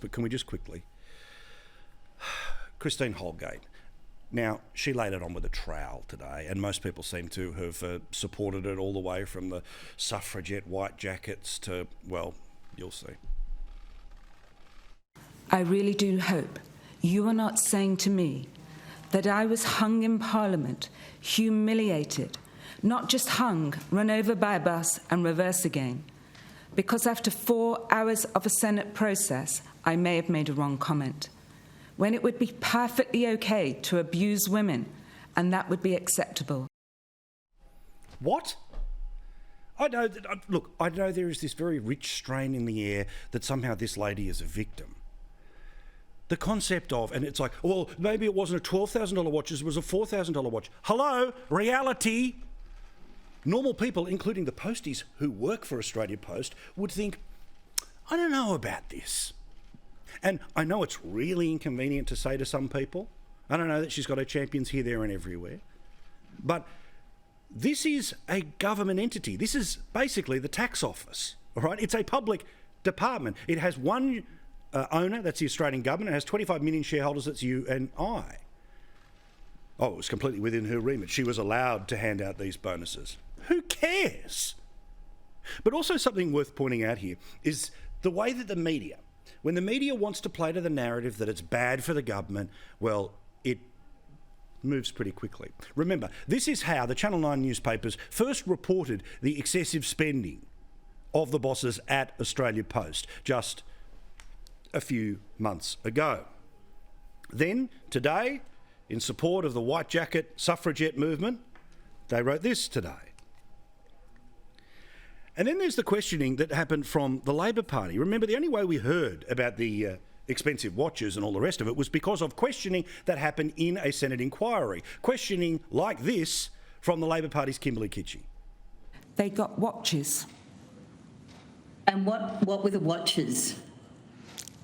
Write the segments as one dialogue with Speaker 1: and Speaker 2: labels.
Speaker 1: But can we just quickly? Christine Holgate. Now, she laid it on with a trowel today, and most people seem to have supported it all the way from the suffragette white jackets to, well, you'll see.
Speaker 2: I really do hope you are not saying to me that I was hung in Parliament, humiliated, not just hung, run over by a bus and reversed again, because after 4 hours of a Senate process, I may have made a wrong comment, when it would be perfectly okay to abuse women, and that would be acceptable.
Speaker 1: What? I know there is this very rich strain in the air that somehow this lady is a victim. The concept of, and it's like, well, maybe it wasn't a $12,000 watch, it was a $4,000 watch. Hello, reality. Normal people, including the posties who work for Australia Post, would think, I don't know about this. And I know it's really inconvenient to say to some people. I don't know that she's got her champions here, there and everywhere. But this is a government entity. This is basically the tax office, all right? It's a public department. It has one owner, that's the Australian government. It has 25 million shareholders, that's you and I. Oh, it was completely within her remit. She was allowed to hand out these bonuses. Who cares? But also something worth pointing out here is the way that the media, when the media wants to play to the narrative that it's bad for the government, well, it moves pretty quickly. Remember, this is how the Channel 9 newspapers first reported the excessive spending of the bosses at Australia Post just a few months ago. Then, today, in support of the white jacket suffragette movement, they wrote this today. And then there's the questioning that happened from the Labor Party. Remember, the only way we heard about the expensive watches and all the rest of it was because of questioning that happened in a Senate inquiry. Questioning like this from the Labor Party's Kimberley Kitchie.
Speaker 2: They got watches.
Speaker 3: And what were the watches?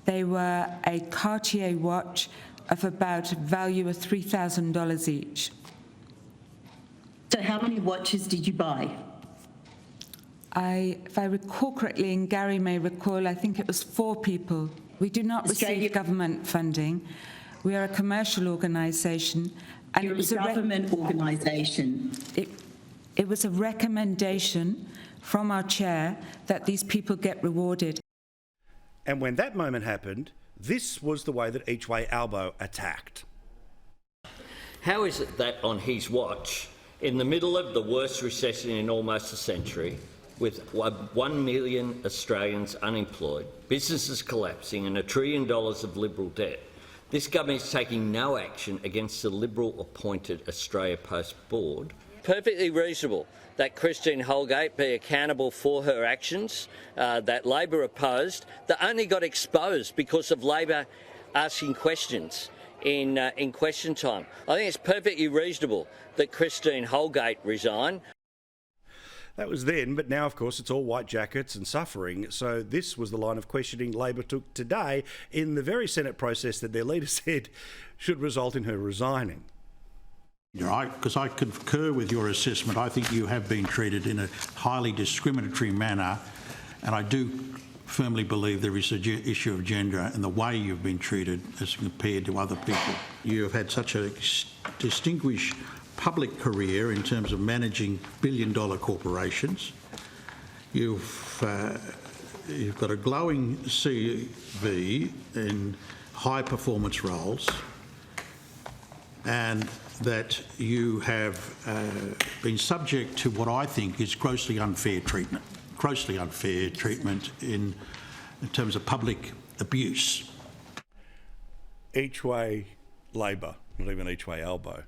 Speaker 2: They were a Cartier watch of about a value of $3,000 each.
Speaker 3: So how many watches did you buy?
Speaker 2: If I recall correctly, and Gary may recall, I think it was 4 people. We do not receive government funding. We are a commercial organisation. And
Speaker 3: You're
Speaker 2: it was
Speaker 3: a government organisation.
Speaker 2: It was a recommendation from our chair that these people get rewarded.
Speaker 1: And when that moment happened, this was the way that each way Albo attacked.
Speaker 4: How is it that on his watch, in the middle of the worst recession in almost a century, with 1 million Australians unemployed, businesses collapsing and $1 trillion of Liberal debt, this government is taking no action against the Liberal-appointed Australia Post board? Perfectly reasonable that Christine Holgate be accountable for her actions that Labor opposed, that only got exposed because of Labor asking questions in question time. I think it's perfectly reasonable that Christine Holgate resign.
Speaker 1: That was then, but now, of course, it's all white jackets and suffering. So this was the line of questioning Labor took today in the very Senate process that their leader said should result in her resigning.
Speaker 5: Because I concur with your assessment. I think you have been treated in a highly discriminatory manner, and I do firmly believe there is an issue of gender in the way you've been treated as compared to other people. You have had such a distinguished public career in terms of managing billion-dollar corporations. You've got a glowing CV in high-performance roles, and that you have been subject to what I think is grossly unfair treatment in terms of public abuse.
Speaker 1: Each way Labor, not even each way Albo.